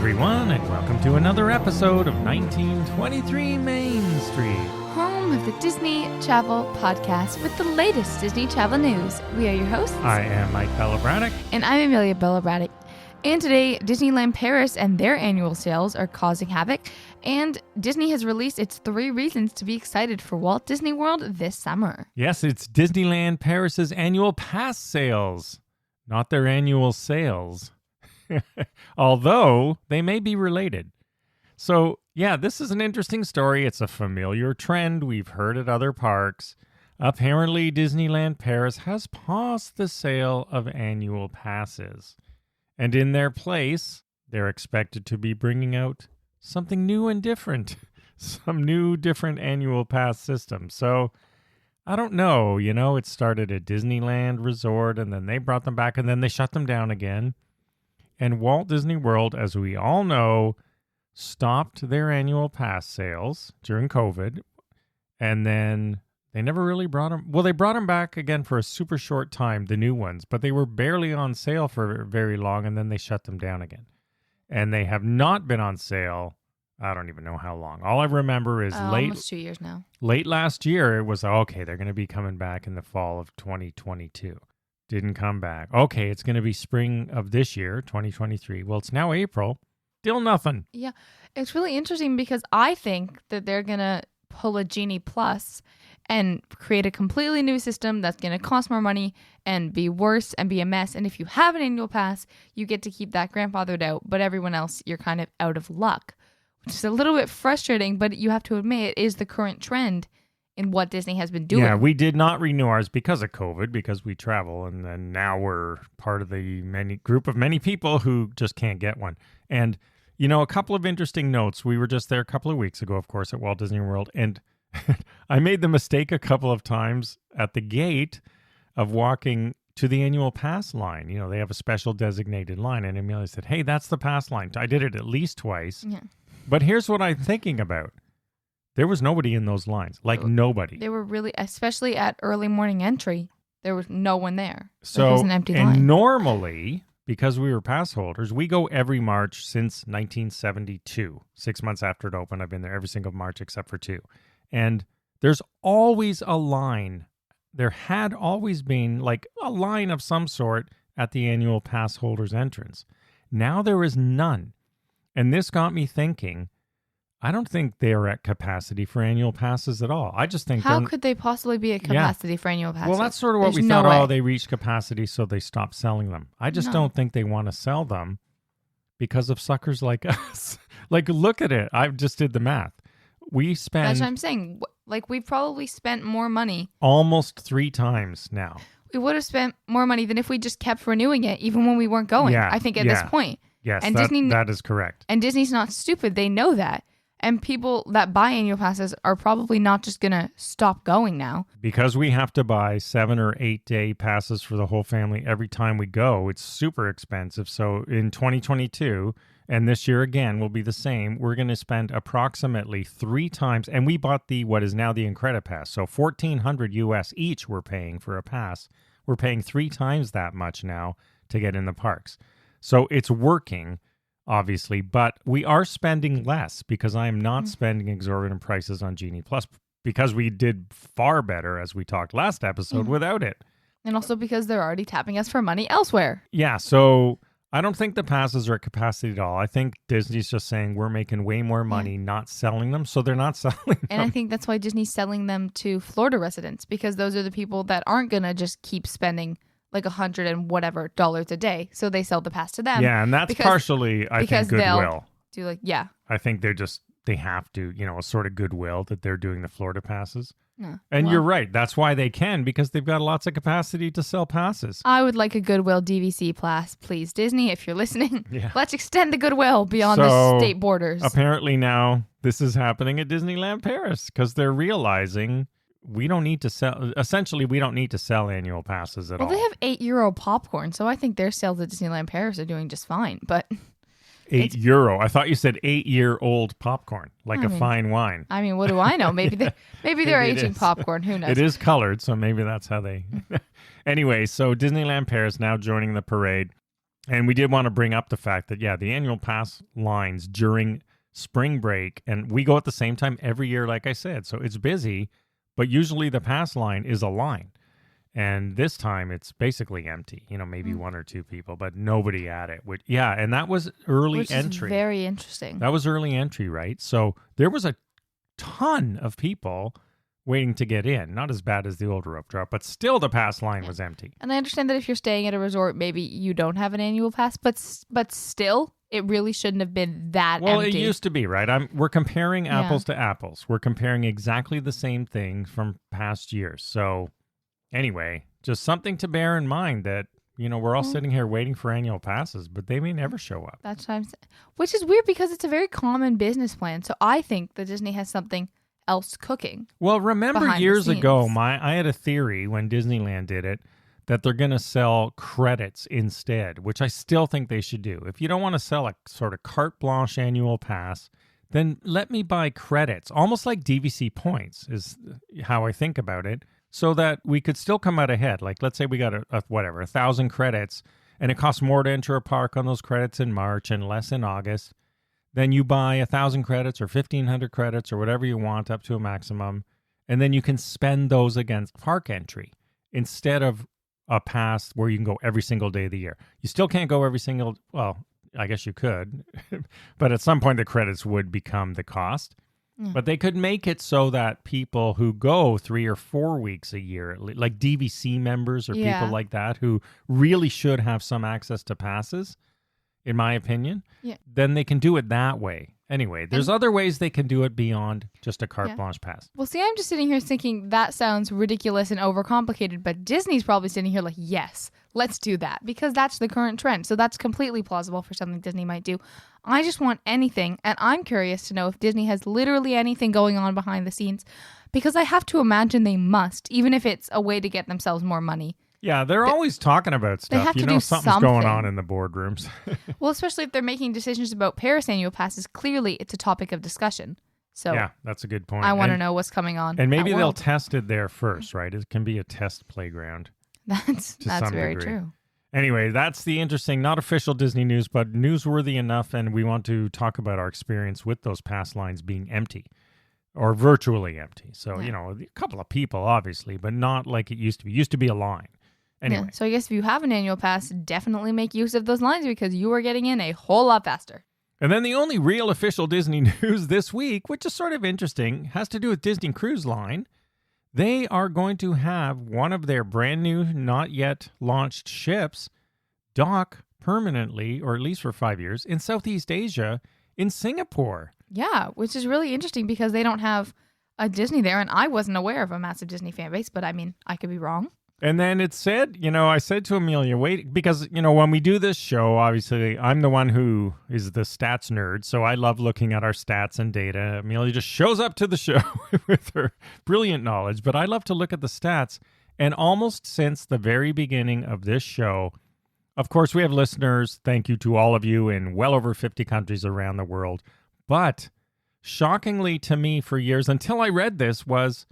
everyone, and welcome to another episode of 1923 Main Street. Home of the Disney Travel Podcast with the latest Disney travel news. We are your hosts. I am Mike Braddock. And I'm Amelia Braddock. And today, Disneyland Paris and their annual sales are causing havoc. And Disney has released its 3 reasons to be excited for Walt Disney World this summer. Yes, it's Disneyland Paris's annual pass sales, not their annual sales. Although they may be related. So, yeah, this is an interesting story. It's a familiar trend we've heard at other parks. Apparently, Disneyland Paris has paused the sale of annual passes. And in their place, they're expected to be bringing out something new and different. Some new, different annual pass system. So, I don't know. You know, it started at Disneyland Resort, and then they brought them back, and then they shut them down again. And Walt Disney World, as we all know, stopped their annual pass sales during COVID. And then they never really brought them. Well, they brought them back again for a super short time, the new ones. But they were barely on sale for very long, and then they shut them down again. And they have not been on sale. I don't even know how long. All I remember is almost 2 years now. Late last year, it was, okay, they're going to be coming back in the fall of 2022. Didn't come back. Okay, it's going to be spring of this year, 2023. Well, it's now April. Still nothing. Yeah, it's really interesting because I think that they're going to pull a Genie Plus and create a completely new system that's going to cost more money and be worse and be a mess. And if you have an annual pass, you get to keep that grandfathered out. But everyone else, you're kind of out of luck, which is a little bit frustrating. But you have to admit, it is the current trend in what Disney has been doing. Yeah, we did not renew ours because of COVID, because we travel, and then now we're part of the group of many people who just can't get one. And, you know, a couple of interesting notes. We were just there a couple of weeks ago, of course, at Walt Disney World, and I made the mistake a couple of times at the gate of walking to the annual pass line. You know, they have a special designated line, and Amelia said, hey, that's the pass line. I did it at least twice. Yeah. But here's what I'm thinking about. There was nobody in those lines, like nobody. They were really, especially at early morning entry, there was no one there. So, it was an empty line. And normally, because we were pass holders, we go every March since 1972. 6 months after it opened, I've been there every single March except for 2. And there's always a line. There had always been like a line of some sort at the annual pass holders entrance. Now there is none. And this got me thinking, I don't think they're at capacity for annual passes at all. I just think how could they possibly be at capacity for annual passes? Well, that's sort of what we thought. Oh, they reached capacity, so they stopped selling them. I just don't think they want to sell them because of suckers like us. Like, look at it. I just did the math. We spend... That's what I'm saying. Like, we've probably spent more money. Almost 3 times now. We would have spent more money than if we just kept renewing it, even when we weren't going, I think, at this point. Yes, and that is correct. And Disney's not stupid. They know that. And people that buy annual passes are probably not just going to stop going now. Because we have to buy 7 or 8 day passes for the whole family every time we go. It's super expensive. So in 2022, and this year again will be the same, we're going to spend approximately 3 times. And we bought what is now the IncrediPass. So $1,400 US each we're paying for a pass. We're paying 3 times that much now to get in the parks. So it's working, obviously, but we are spending less because I am not spending exorbitant prices on Genie Plus because we did far better, as we talked last episode, without it. And also because they're already tapping us for money elsewhere. Yeah, so I don't think the passes are at capacity at all. I think Disney's just saying we're making way more money not selling them, so they're not selling them. And I think that's why Disney's selling them to Florida residents, because those are the people that aren't going to just keep spending like $100 and whatever dollars a day. So they sell the pass to them. Yeah, and that's partially, I think, goodwill. I think they have to, a sort of goodwill that they're doing the Florida passes. No. And you're right. That's why they can, because they've got lots of capacity to sell passes. I would like a goodwill DVC pass, please, Disney, if you're listening. Yeah. Let's extend the goodwill beyond the state borders. Apparently now this is happening at Disneyland Paris because they're realizing we don't need to sell. Essentially, we don't need to sell annual passes at all. Well, they have €8 popcorn, so I think their sales at Disneyland Paris are doing just fine. But €8. I thought you said 8-year-old popcorn, like a fine wine. I mean, what do I know? Maybe they're aging popcorn. Who knows? It is colored, so maybe that's how they. Anyway, so Disneyland Paris now joining the parade. And we did want to bring up the fact that, yeah, the annual pass lines during spring break, and we go at the same time every year, like I said. So it's busy, but usually the pass line is a line. And this time it's basically empty, maybe one or two people, but nobody at it. Yeah, and that was early entry. Is very interesting. That was early entry, right? So there was a ton of people waiting to get in. Not as bad as the old rope drop, but still the pass line was empty. And I understand that if you're staying at a resort, maybe you don't have an annual pass, but still, it really shouldn't have been that empty. Well, it used to be, right? We're comparing apples to apples. We're comparing exactly the same thing from past years. So anyway, just something to bear in mind that, we're all sitting here waiting for annual passes, but they may never show up. That's what I'm saying. Which is weird because it's a very common business plan. So I think that Disney has something else cooking. Well, remember years ago, I had a theory when Disneyland did it that they're going to sell credits instead, which I still think they should do. If you don't want to sell a sort of carte blanche annual pass, then let me buy credits, almost like DVC points is how I think about it, so that we could still come out ahead. Like, let's say we got 1,000 credits, and it costs more to enter a park on those credits in March and less in August. Then you buy 1,000 credits or 1,500 credits or whatever you want up to a maximum, and then you can spend those against park entry instead of a pass where you can go every single day of the year. You still can't go every single, well, I guess you could, but at some point the credits would become the cost. But they could make it so that people who go 3 or 4 weeks a year, like DVC members or people like that who really should have some access to passes, in my opinion, then they can do it that way. Anyway, there's other ways they can do it beyond just a carte blanche pass. Well, see, I'm just sitting here thinking that sounds ridiculous and overcomplicated, but Disney's probably sitting here like, yes, let's do that, because that's the current trend. So that's completely plausible for something Disney might do. I just want anything, and I'm curious to know if Disney has literally anything going on behind the scenes, because I have to imagine they must, even if it's a way to get themselves more money. Yeah, they're always talking about stuff. They have to do something's going on in the boardrooms. Well, especially if they're making decisions about Paris annual passes, clearly it's a topic of discussion. So yeah, that's a good point. I want to know what's coming on. And maybe they'll test it there first, right? It can be a test playground. That's very true. Anyway, that's the interesting, not official Disney news, but newsworthy enough, and we want to talk about our experience with those pass lines being empty. Or virtually empty. So, a couple of people, obviously, but not like it used to be. It used to be a line. Anyway. Yeah, so I guess if you have an annual pass, definitely make use of those lines because you are getting in a whole lot faster. And then the only real official Disney news this week, which is sort of interesting, has to do with Disney Cruise Line. They are going to have one of their brand new, not yet launched ships dock permanently, or at least for 5 years, in Southeast Asia, in Singapore. Yeah, which is really interesting because they don't have a Disney there, and I wasn't aware of a massive Disney fan base, but I mean, I could be wrong. And then it said, I said to Amelia, wait, because, when we do this show, obviously, I'm the one who is the stats nerd, so I love looking at our stats and data. Amelia just shows up to the show with her brilliant knowledge, but I love to look at the stats. And almost since the very beginning of this show, of course, we have listeners. Thank you to all of you in well over 50 countries around the world. But shockingly to me for years, until I read this, was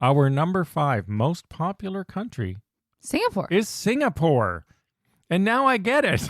our number 5 most popular country Singapore. Is Singapore. And now I get it.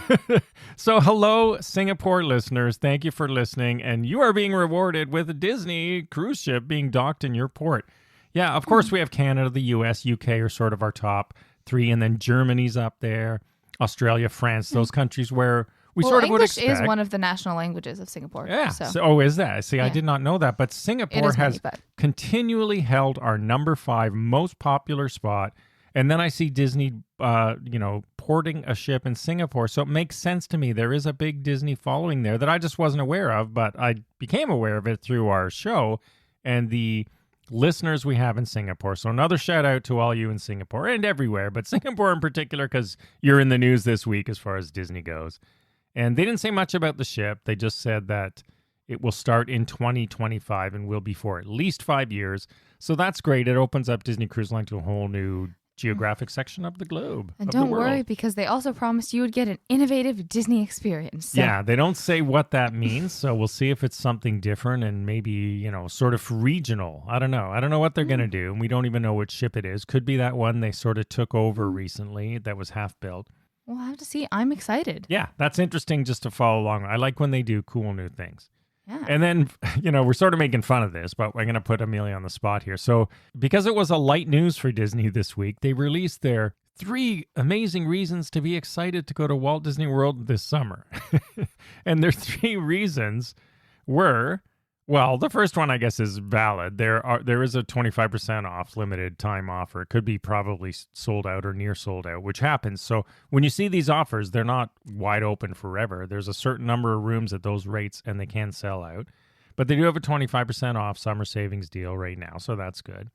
So hello, Singapore listeners. Thank you for listening. And you are being rewarded with a Disney cruise ship being docked in your port. Yeah, of course we have Canada, the US, UK are sort of our top 3. And then Germany's up there, Australia, France, those countries where we sort of would expect. English is one of the national languages of Singapore. Yeah. So, is that? See, I did not know that. But Singapore has continually held our number 5 most popular spot. And then I see Disney, porting a ship in Singapore. So it makes sense to me. There is a big Disney following there that I just wasn't aware of. But I became aware of it through our show and the listeners we have in Singapore. So another shout out to all you in Singapore and everywhere. But Singapore in particular, because you're in the news this week as far as Disney goes. And they didn't say much about the ship. They just said that it will start in 2025 and will be for at least 5 years. So that's great. It opens up Disney Cruise Line to a whole new geographic section of the globe. And don't worry, because they also promised you would get an innovative Disney experience. So. Yeah, they don't say what that means. So we'll see if it's something different and maybe, sort of regional. I don't know. I don't know what they're going to do. And we don't even know which ship it is. Could be that one they sort of took over recently that was half built. We'll have to see. I'm excited. Yeah, that's interesting just to follow along. I like when they do cool new things. Yeah. And then, we're sort of making fun of this, but we're going to put Amelia on the spot here. So because it was a light news for Disney this week, they released their 3 amazing reasons to be excited to go to Walt Disney World this summer. And their 3 reasons were, well, the first one, I guess, is valid. There is a 25% off limited time offer. It could be probably sold out or near sold out, which happens. So when you see these offers, they're not wide open forever. There's a certain number of rooms at those rates, and they can sell out. But they do have a 25% off summer savings deal right now, so that's good.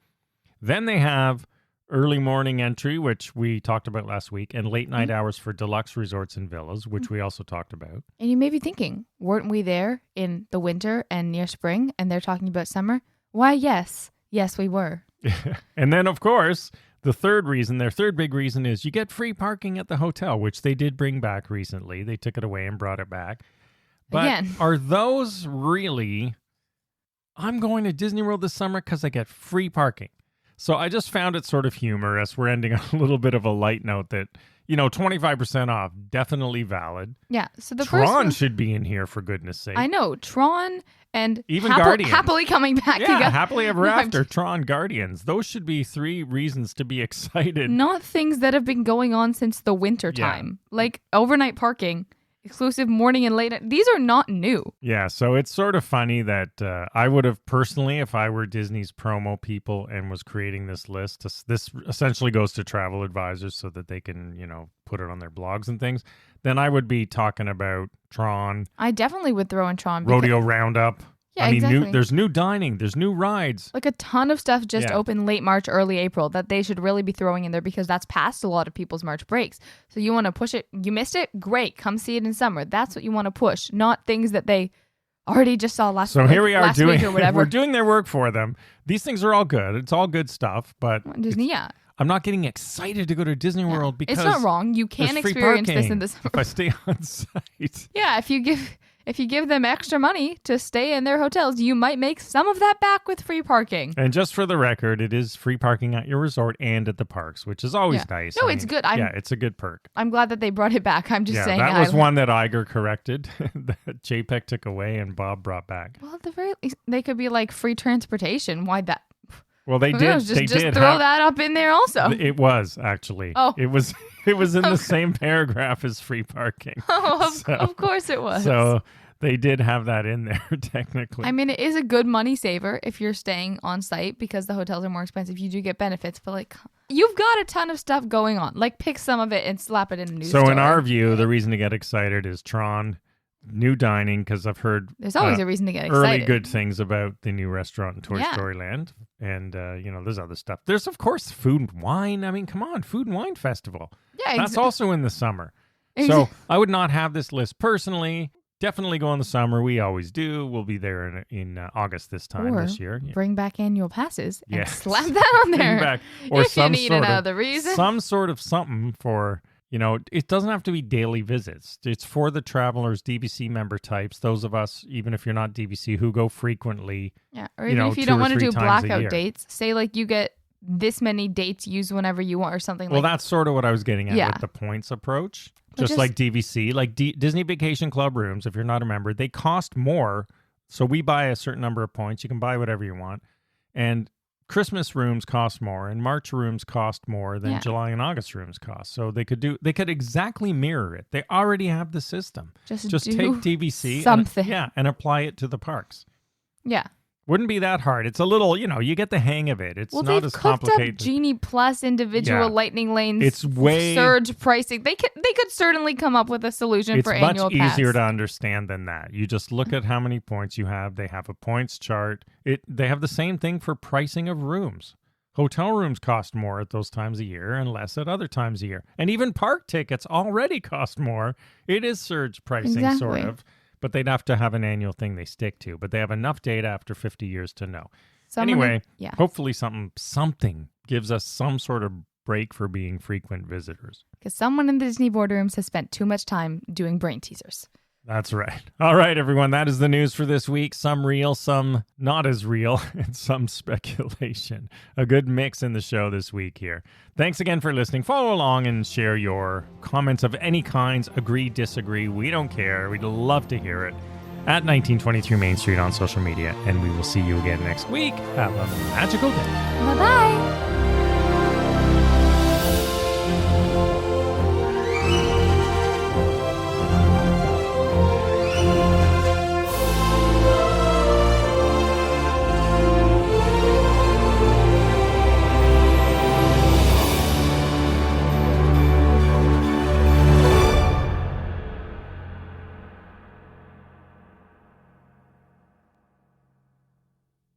Then they have early morning entry, which we talked about last week, and late night hours for deluxe resorts and villas, which we also talked about. And you may be thinking, weren't we there in the winter and near spring, and they're talking about summer? Why, yes. Yes, we were. And then, of course, the third reason, their third big reason is you get free parking at the hotel, which they did bring back recently. They took it away and brought it back. But Again. Are those really, I'm going to Disney World this summer because I get free parking? So I just found it sort of humorous. We're ending on a little bit of a light note that, 25% off, definitely valid. Yeah. So the Tron first one, should be in here, for goodness sake. I know, Tron and Even Guardians. happily coming back Yeah, together. happily ever after, Tron, Guardians. Those should be 3 reasons to be excited. Not things that have been going on since the winter time. Like overnight parking, exclusive morning and late. These are not new. Yeah, so it's sort of funny that I would have personally, if I were Disney's promo people and was creating this list, this essentially goes to travel advisors so that they can, put it on their blogs and things, then I would be talking about Tron. I definitely would throw in Tron. Rodeo Roundup. Yeah, I mean, exactly. there's new dining, there's new rides. Like a ton of stuff just opened late March, early April that they should really be throwing in there because that's past a lot of people's March breaks. So you want to push it. You missed it? Great. Come see it in summer. That's what you want to push, not things that they already just saw last week. So here we are doing, week or whatever. We're doing their work for them. These things are all good. It's all good stuff, but Disney, yeah. I'm not getting excited to go to Disney World because it's not wrong. You can there's free experience this parking in the summer. if I stay on site. Yeah, if you give them extra money to stay in their hotels, you might make some of that back with free parking. And just for the record, it is free parking at your resort and at the parks, which is always nice. No, it's good. It's a good perk. I'm glad that they brought it back. I'm just saying. That was one that Iger corrected, that JPEG took away and Bob brought back. Well, at the very least, they could be like free transportation. Why that? Well, they did. Just throw that up in there also. It was actually. Oh. It was in the same paragraph as free parking. Of course it was. So they did have that in there technically. I mean, it is a good money saver if you're staying on site because the hotels are more expensive. You do get benefits, but like you've got a ton of stuff going on. Like pick some of it and slap it in a news story. So in our view, the reason to get excited is Tron. New dining, because I've heard there's always a reason to get excited. Early good things about the new restaurant in Toy Story Land. And, there's other stuff. There's, of course, food and wine. I mean, come on, food and wine festival. Yeah, that's also in the summer. So I would not have this list personally. Definitely go in the summer. We always do. We'll be there in August this year. Bring back annual passes and slap that on there. Bring back, or if you need another reason. Some sort of something for... it doesn't have to be daily visits. It's for the travelers, DVC member types, those of us, even if you're not DVC, who go frequently. Yeah, or even if you don't want to do blackout dates, say like you get this many dates used whenever you want or something like that. Well, that's sort of what I was getting at with the points approach. Just like DVC, like Disney Vacation Club rooms, if you're not a member, they cost more. So we buy a certain number of points. You can buy whatever you want. And Christmas rooms cost more and March rooms cost more than July and August rooms cost. So they could exactly mirror it. They already have the system. Just take DVC something. and apply it to the parks. Yeah. Wouldn't be that hard. It's a little, you get the hang of it. It's not as complicated. Up Genie Plus individual lightning lanes. It's way surge pricing. They could certainly come up with a solution for annual pass. It's much easier to understand than that. You just look at how many points you have. They have a points chart. They have the same thing for pricing of rooms. Hotel rooms cost more at those times of year and less at other times of year. And even park tickets already cost more. It is surge pricing, sort of. But they'd have to have an annual thing they stick to. But they have enough data after 50 years to know. Hopefully something gives us some sort of break for being frequent visitors. Because someone in the Disney boardrooms has spent too much time doing brain teasers. That's right. All right, everyone. That is the news for this week. Some real, some not as real, and some speculation. A good mix in the show this week here. Thanks again for listening. Follow along and share your comments of any kinds. Agree, disagree. We don't care. We'd love to hear it. At 1923 Main Street on social media. And we will see you again next week. Have a magical day. Bye-bye.